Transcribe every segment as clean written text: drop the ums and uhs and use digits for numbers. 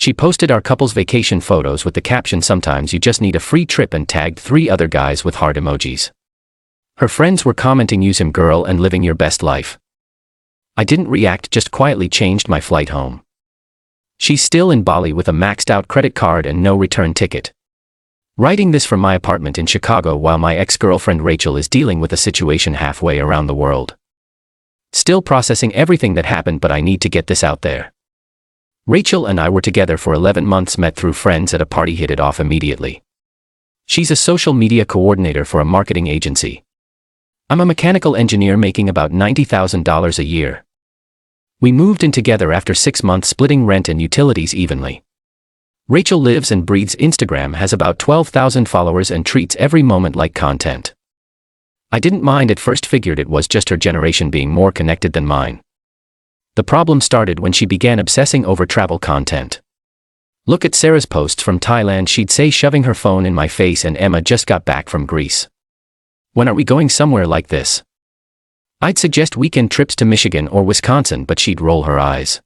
She posted our couple's vacation photos with the caption, "Sometimes you just need a free trip," and tagged 3 other guys with heart emojis. Her friends were commenting, "Use him, girl, and living your best life." I didn't react, just quietly changed my flight home. She's still in Bali with a maxed out credit card and no return ticket. Writing this from my apartment in Chicago while my ex-girlfriend Rachel is dealing with a situation halfway around the world. Still processing everything that happened, but I need to get this out there. Rachel and I were together for 11 months, met through friends at a party, hit it off immediately. She's a social media coordinator for a marketing agency. I'm a mechanical engineer making about $90,000 a year. We moved in together after 6 months, splitting rent and utilities evenly. Rachel lives and breathes Instagram, has about 12,000 followers, and treats every moment like content. I didn't mind at first, figured it was just her generation being more connected than mine. The problem started when she began obsessing over travel content. Look at Sarah's posts from Thailand, she'd say, shoving her phone in my face, and Emma just got back from Greece. When are we going somewhere like this? I'd suggest weekend trips to Michigan or Wisconsin, but she'd roll her eyes.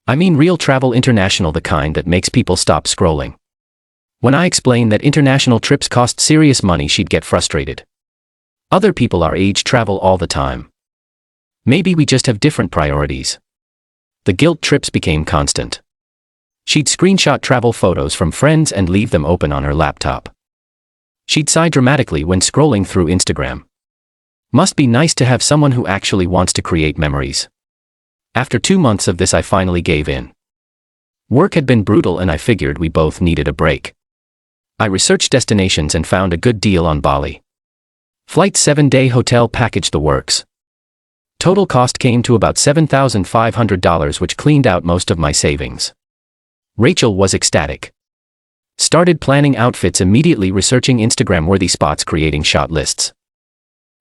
I mean real travel, international, the kind that makes people stop scrolling. When I explain that international trips cost serious money, she'd get frustrated. Other people our age travel all the time. Maybe we just have different priorities. The guilt trips became constant. She'd screenshot travel photos from friends and leave them open on her laptop. She'd sigh dramatically when scrolling through Instagram. Must be nice to have someone who actually wants to create memories. After 2 months of this, I finally gave in. Work had been brutal and I figured we both needed a break. I researched destinations and found a good deal on Bali. Flight, 7-day hotel package, the works. Total cost came to about $7,500, which cleaned out most of my savings. Rachel was ecstatic. Started planning outfits immediately, researching Instagram-worthy spots, creating shot lists.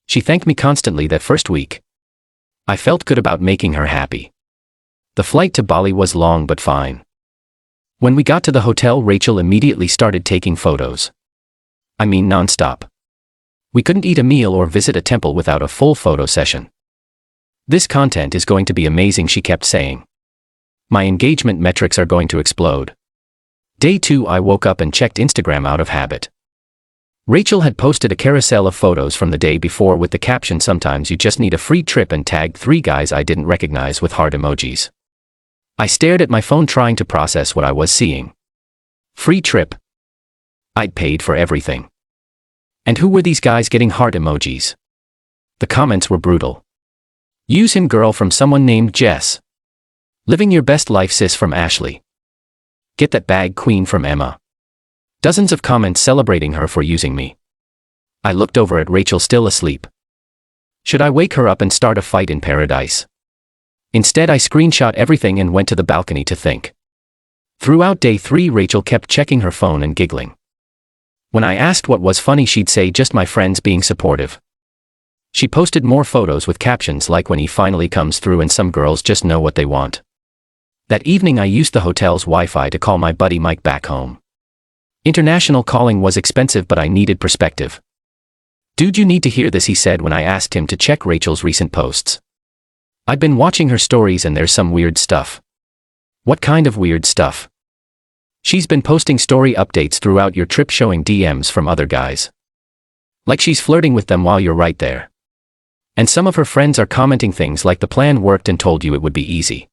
She thanked me constantly that first week. I felt good about making her happy. The flight to Bali was long but fine. When we got to the hotel, Rachel immediately started taking photos. I mean non-stop. We couldn't eat a meal or visit a temple without a full photo session. "This content is going to be amazing," she kept saying. "My engagement metrics are going to explode." Day 2, I woke up and checked Instagram out of habit. Rachel had posted a carousel of photos from the day before with the caption, "Sometimes you just need a free trip," and tagged 3 guys I didn't recognize with heart emojis. I stared at my phone trying to process what I was seeing. Free trip? I'd paid for everything. And who were these guys getting heart emojis? The comments were brutal. "Use him, girl," from someone named Jess. "Living your best life, sis," from Ashley. "Get that bag, queen," from Emma. Dozens of comments celebrating her for using me. I looked over at Rachel, still asleep. Should I wake her up and start a fight in paradise? Instead, I screenshot everything and went to the balcony to think. Throughout day 3, Rachel kept checking her phone and giggling. When I asked what was funny, she'd say, "Just my friends being supportive." She posted more photos with captions like, "When he finally comes through," and "Some girls just know what they want." That evening, I used the hotel's Wi-Fi to call my buddy Mike back home. International calling was expensive, but I needed perspective. "Dude, you need to hear this," he said when I asked him to check Rachel's recent posts. "I've been watching her stories and there's some weird stuff." "What kind of weird stuff?" "She's been posting story updates throughout your trip showing DMs from other guys. Like she's flirting with them while you're right there. And some of her friends are commenting things like, 'The plan worked and told you it would be easy.'"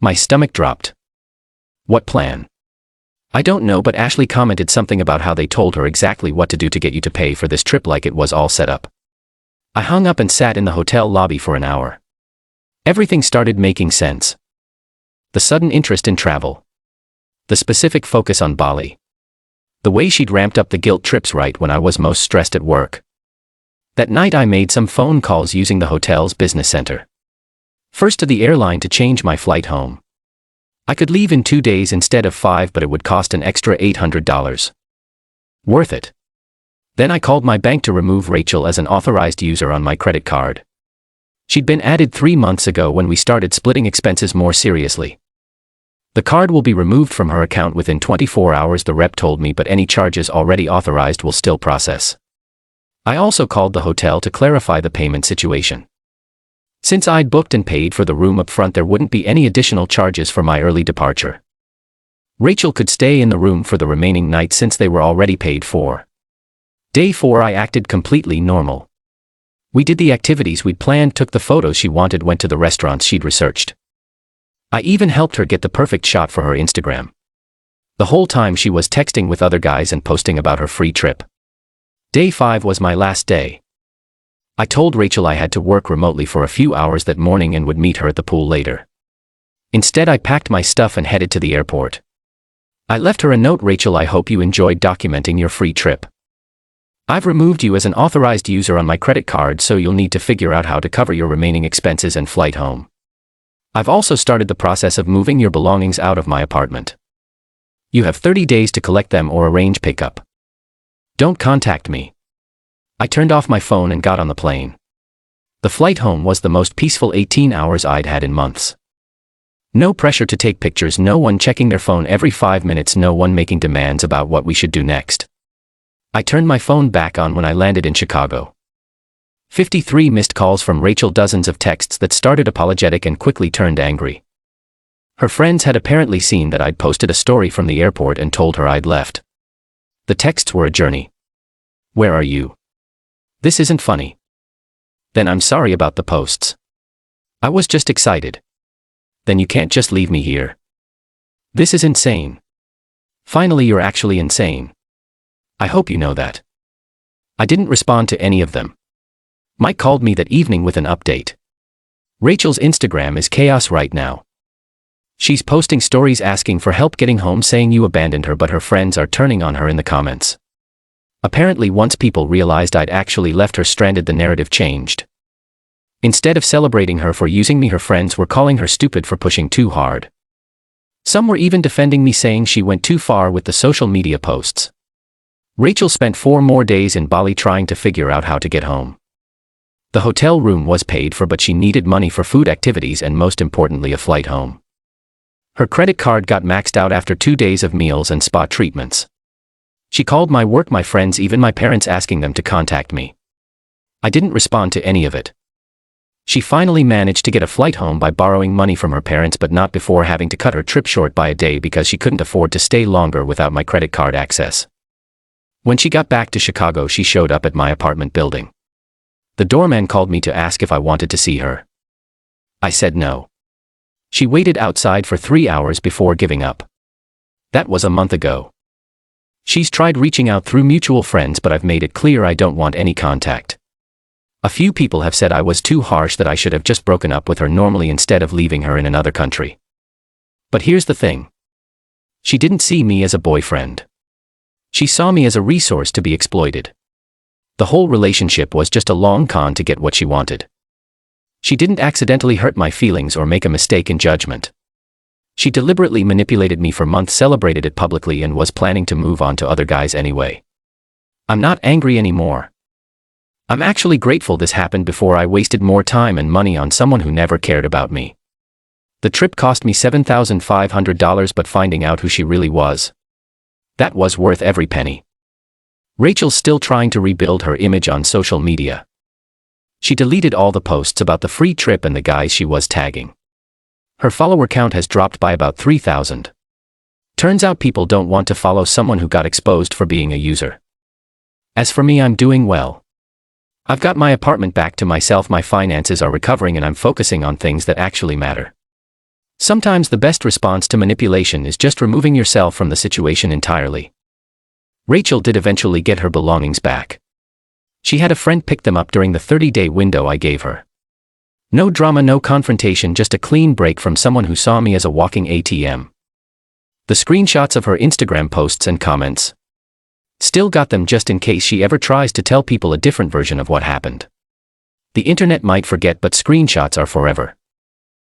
My stomach dropped. "What plan?" "I don't know, but Ashley commented something about how they told her exactly what to do to get you to pay for this trip, like it was all set up." I hung up and sat in the hotel lobby for an hour. Everything started making sense. The sudden interest in travel. The specific focus on Bali. The way she'd ramped up the guilt trips right when I was most stressed at work. That night, I made some phone calls using the hotel's business center. First to the airline to change my flight home. I could leave in 2 days instead of 5, but it would cost an extra $800. Worth it. Then I called my bank to remove Rachel as an authorized user on my credit card. She'd been added 3 months ago when we started splitting expenses more seriously. "The card will be removed from her account within 24 hours, the rep told me, but any charges already authorized will still process." I also called the hotel to clarify the payment situation. Since I'd booked and paid for the room up front, there wouldn't be any additional charges for my early departure. Rachel could stay in the room for the remaining night since they were already paid for. Day 4 I acted completely normal. We did the activities we'd planned, took the photos she wanted, went to the restaurants she'd researched. I even helped her get the perfect shot for her Instagram. The whole time she was texting with other guys and posting about her free trip. Day 5 was my last day. I told Rachel I had to work remotely for a few hours that morning and would meet her at the pool later. Instead, I packed my stuff and headed to the airport. I left her a note: Rachel, I hope you enjoyed documenting your free trip. I've removed you as an authorized user on my credit card, so you'll need to figure out how to cover your remaining expenses and flight home. I've also started the process of moving your belongings out of my apartment. You have 30 days to collect them or arrange pickup. Don't contact me. I turned off my phone and got on the plane. The flight home was the most peaceful 18 hours I'd had in months. No pressure to take pictures, no one checking their phone every 5 minutes, no one making demands about what we should do next. I turned my phone back on when I landed in Chicago. 53 missed calls from Rachel, dozens of texts that started apologetic and quickly turned angry. Her friends had apparently seen that I'd posted a story from the airport and told her I'd left. The texts were a journey. Where are you? This isn't funny. Then I'm sorry about the posts. I was just excited. Then you can't just leave me here. This is insane. Finally, you're actually insane. I hope you know that. I didn't respond to any of them. Mike called me that evening with an update. Rachel's Instagram is chaos right now. She's posting stories asking for help getting home, saying you abandoned her, but her friends are turning on her in the comments. Apparently, once people realized I'd actually left her stranded, the narrative changed. Instead of celebrating her for using me, her friends were calling her stupid for pushing too hard. Some were even defending me, saying she went too far with the social media posts. Rachel spent 4 more days in Bali trying to figure out how to get home. The hotel room was paid for, but she needed money for food, activities, and most importantly, a flight home. Her credit card got maxed out after 2 days of meals and spa treatments. She called my work, my friends, even my parents, asking them to contact me. I didn't respond to any of it. She finally managed to get a flight home by borrowing money from her parents, but not before having to cut her trip short by a day because she couldn't afford to stay longer without my credit card access. When she got back to Chicago, she showed up at my apartment building. The doorman called me to ask if I wanted to see her. I said no. She waited outside for 3 hours before giving up. That was a month ago. She's tried reaching out through mutual friends, but I've made it clear I don't want any contact. A few people have said I was too harsh, that I should have just broken up with her normally instead of leaving her in another country. But here's the thing. She didn't see me as a boyfriend. She saw me as a resource to be exploited. The whole relationship was just a long con to get what she wanted. She didn't accidentally hurt my feelings or make a mistake in judgment. She deliberately manipulated me for months, celebrated it publicly, and was planning to move on to other guys anyway. I'm not angry anymore. I'm actually grateful this happened before I wasted more time and money on someone who never cared about me. The trip cost me $7,500, but finding out who she really was, that was worth every penny. Rachel's still trying to rebuild her image on social media. She deleted all the posts about the free trip and the guys she was tagging. Her follower count has dropped by about 3,000. Turns out people don't want to follow someone who got exposed for being a user. As for me, I'm doing well. I've got my apartment back to myself, my finances are recovering, and I'm focusing on things that actually matter. Sometimes the best response to manipulation is just removing yourself from the situation entirely. Rachel did eventually get her belongings back. She had a friend pick them up during the 30-day window I gave her. No drama, no confrontation, just a clean break from someone who saw me as a walking ATM. The screenshots of her Instagram posts and comments. Still got them just in case she ever tries to tell people a different version of what happened. The internet might forget, but screenshots are forever.